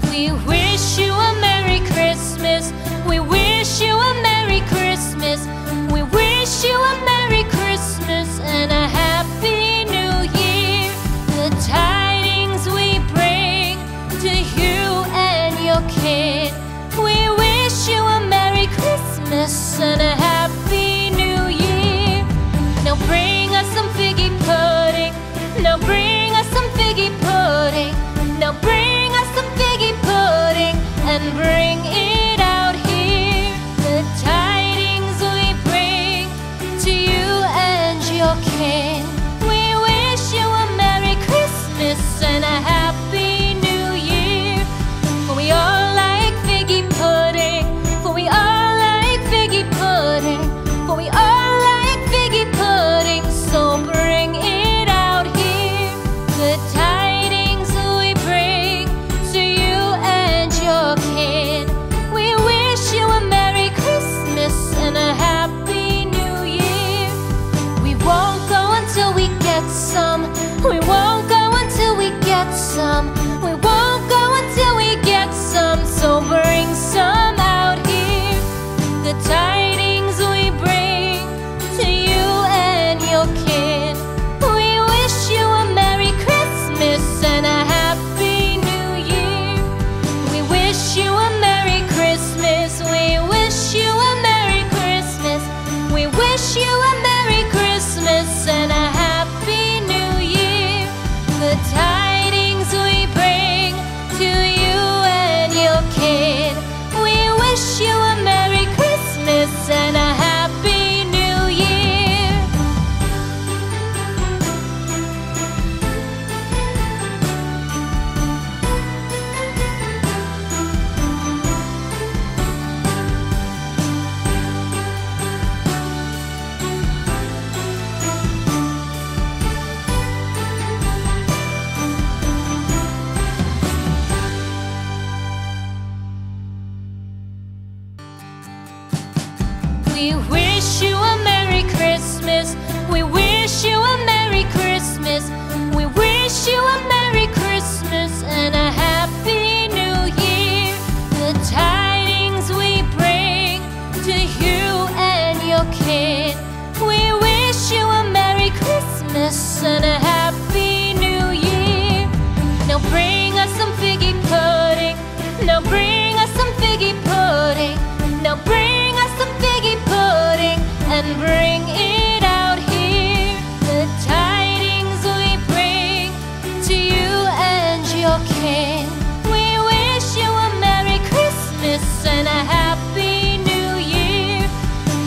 We wish you a Merry Christmas. We wish you a Merry Christmas. We wish you a Merry Christmas and a Happy New Year. The tidings we bring to you and your kid. We wish you a Merry Christmas and a Happy New Year. Now bring us some figgy pudding. Now bring us some figgy pudding. Now bring us some figgy pudding and bring it out here. The tidings we bring to you and your kin. We wish you a Merry Christmas and a Happy New Year. For we all like figgy pudding. For we all like figgy pudding. For we all like figgy pudding. So bring it out here. The tidings we bring to you and your kid. We wish you a Merry Christmas and a Happy New Year. We won't go until we get some. We won't go until we get some. We won't go until we get some. So bring some out here. The tidings we bring to you and your kid. We wish you a Merry Christmas and a Happy New Year. We wish you a Merry Christmas. We wish you a Merry Christmas. We wish you a Merry Christmas and a Happy New Year. The tidings we bring to you and your kid. We wish you a Merry Christmas and a Happy New Year. We wish you a Merry Christmas. We wish you a Merry Christmas. We wish you a Merry Christmas and a Happy New Year. The tidings we bring to you and your kid. We wish you a Merry Christmas and a Happy New Year. Now bring us some figgy pudding. Now bring us some figgy pudding. Now bring us some figgy pudding and bring it out here. The tidings we bring to you and your kin. We wish you a Merry Christmas and a Happy New Year.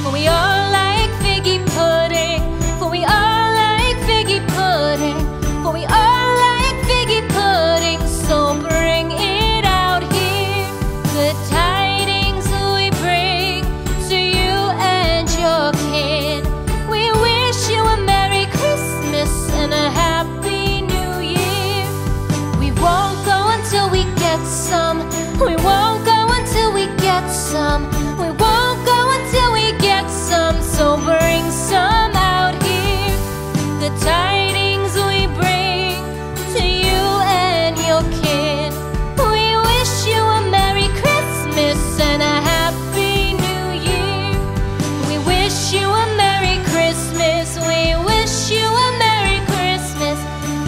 For we all like figgy pudding. For we all like figgy pudding. For we all like figgy pudding. So bring it out here. The tidings we bring to you and your kid. We wish you a Merry Christmas and a Happy New Year. We won't go until we get some. We won't go until we get some. We won't go until we get some. So bring some out here. The tidings we bring to you and your kid. We wish you a Merry Christmas and a Happy New Year. We wish you a Merry Christmas. We wish you a Merry Christmas.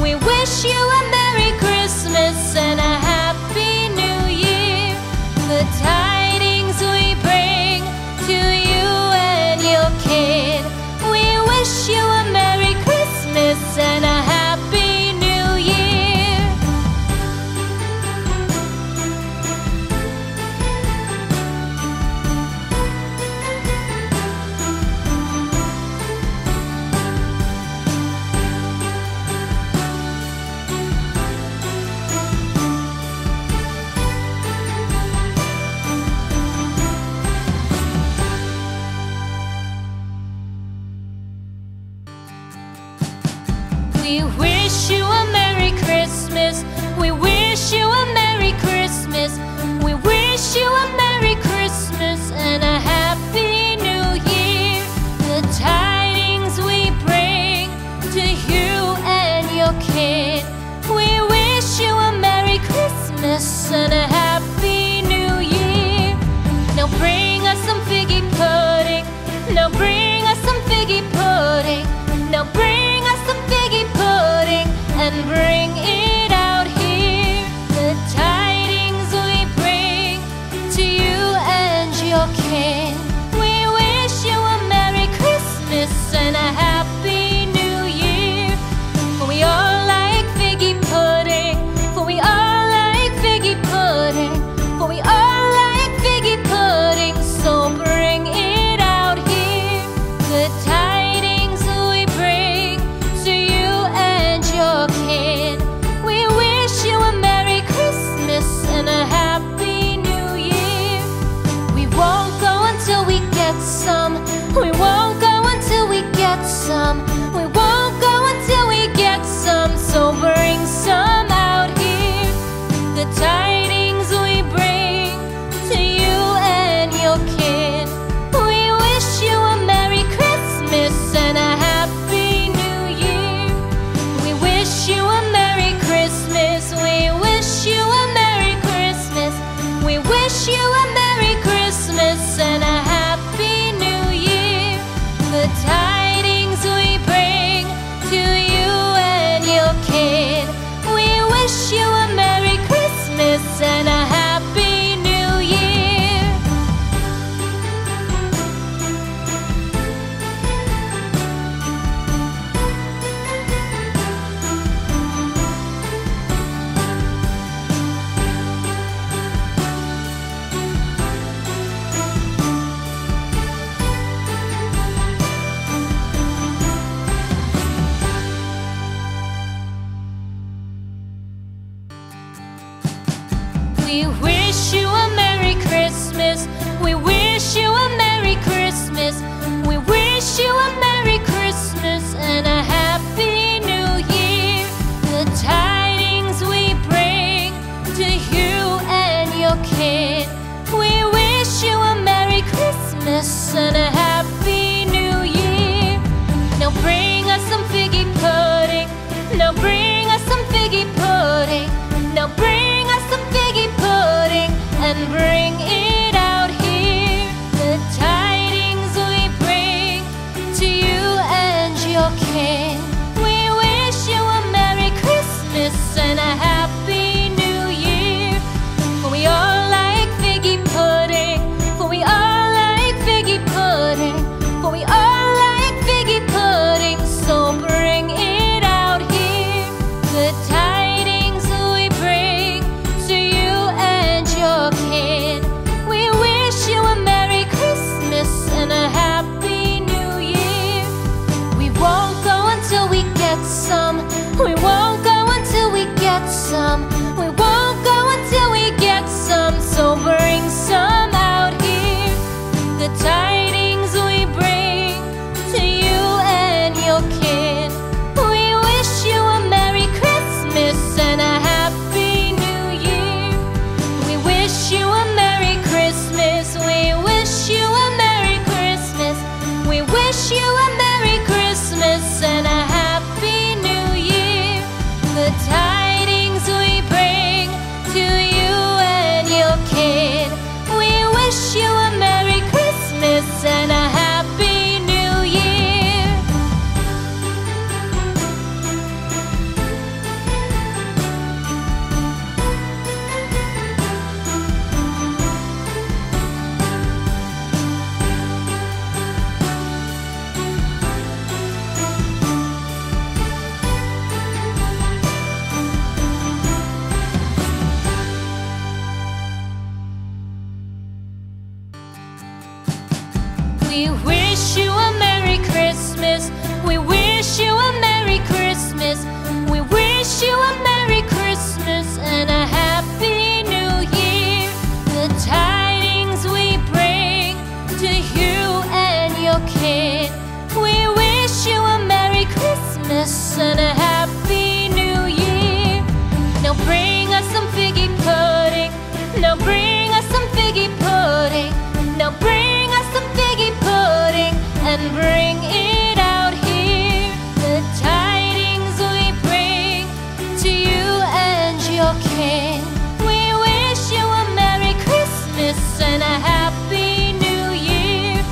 We wish you a Merry Christmas and a Happy New Year. The tidings we bring to you and your kid. We wish you a Merry Christmas and a Happy New Year. We wish you a Merry Christmas. We wish you a Merry Christmas. We wish you a Merry Christmas and a Happy New Year. The tidings we bring to you and your kid. We wish you a Merry Christmas and a Happy We wish you a Merry Christmas. We wish you a Merry Christmas. We wish you a Merry Christmas and a Happy New Year. The tidings we bring to you and your kid. We wish you a Merry Christmas and a Happy New Year. Now bring us some figgy pudding. Now bring us some figgy pudding. Now bring us some figgy pudding and bring it out here. The tidings we bring to you and your king. We wish you a Merry Christmas and a Happy New Year. For we all like figgy pudding. For we all like figgy pudding. For we all like figgy pudding. So bring it out here. The tidings we bring to you and your kid. We wish you a Merry Christmas and a Happy New Year. We won't go until we get some. We won't go until we get some. We won't go until we get some. So bring some out here. The tidings we bring to you and your kid. We wish you a Merry Christmas and a Happy New Year. We wish you a Merry Christmas. We wish you a Merry Christmas. We wish you a Merry Christmas and a Happy New Year. The tidings we bring to you and your kid. We wish you a Merry Christmas and a Happy New Year. We wish you a Merry Christmas. We wish you a Merry Christmas. We wish you a Merry Christmas and a Happy New Year. The tidings we bring to you and your kid. We wish you a Merry Christmas and a Happy New Year. Now bring us some figgy pudding. Now bring us some figgy pudding. Now bring us some figgy pudding and bring it out here. The tidings we bring to you and your king. We wish you a Merry Christmas and a Happy New Year.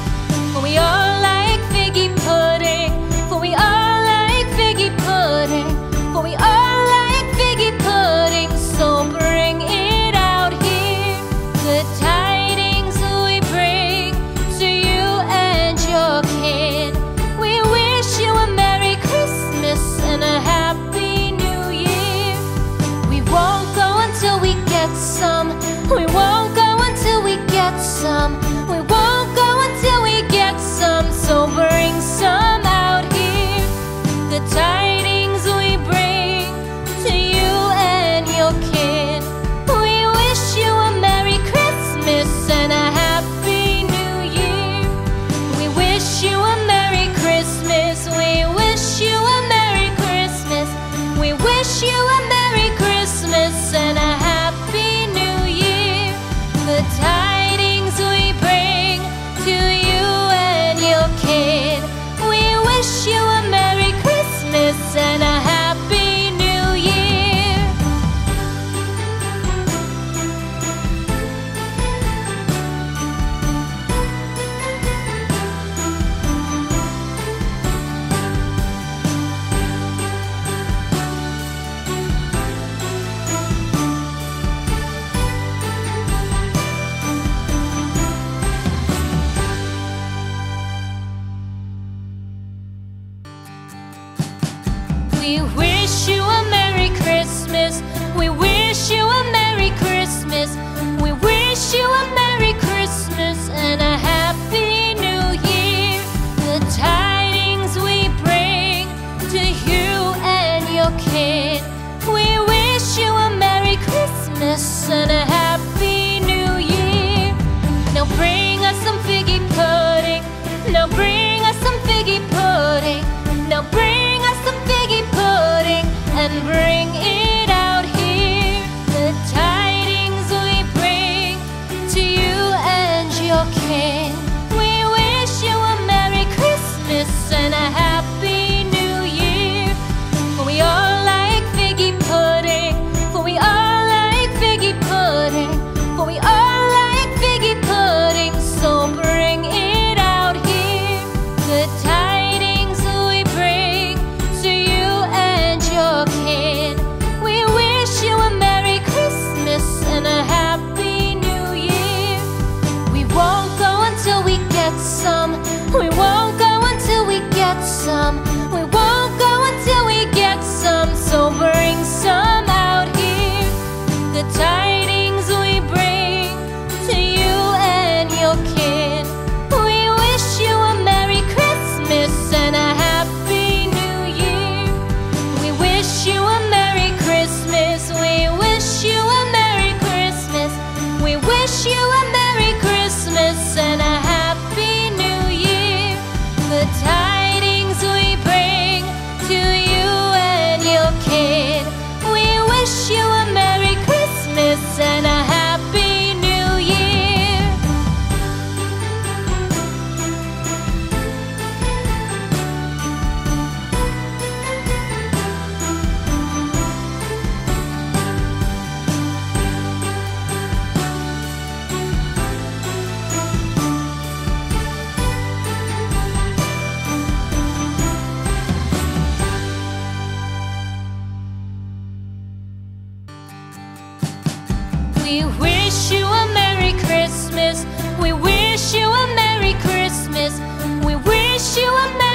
For we all like figgy pudding. For we all like figgy pudding. For we all like figgy pudding. So bring it out here. The tidings we bring to you and your kid. We wish you a Merry Christmas and a Happy New Year. We won't go until we get some. We won't go until we get some. We won't go until we get some. So bring some out here. The tidings we bring to you and your kid. We wish you a Merry Christmas and a Happy New Year. We wish you a Merry Christmas. We wish you a Merry Christmas. We wish you a Merry Christmas and a Happy New Year. The tidings we bring to you and your kid. We wish you a Merry Christmas and a Happy New Year. We wish you a Merry Christmas. We wish you a Merry Christmas. We wish you a Merry Christmas and a Happy New Year. The tidings we bring to you and your kid. We wish you a Merry Christmas and a Happy We wish you a Merry Christmas. We wish you a Merry Christmas. We wish you a Merry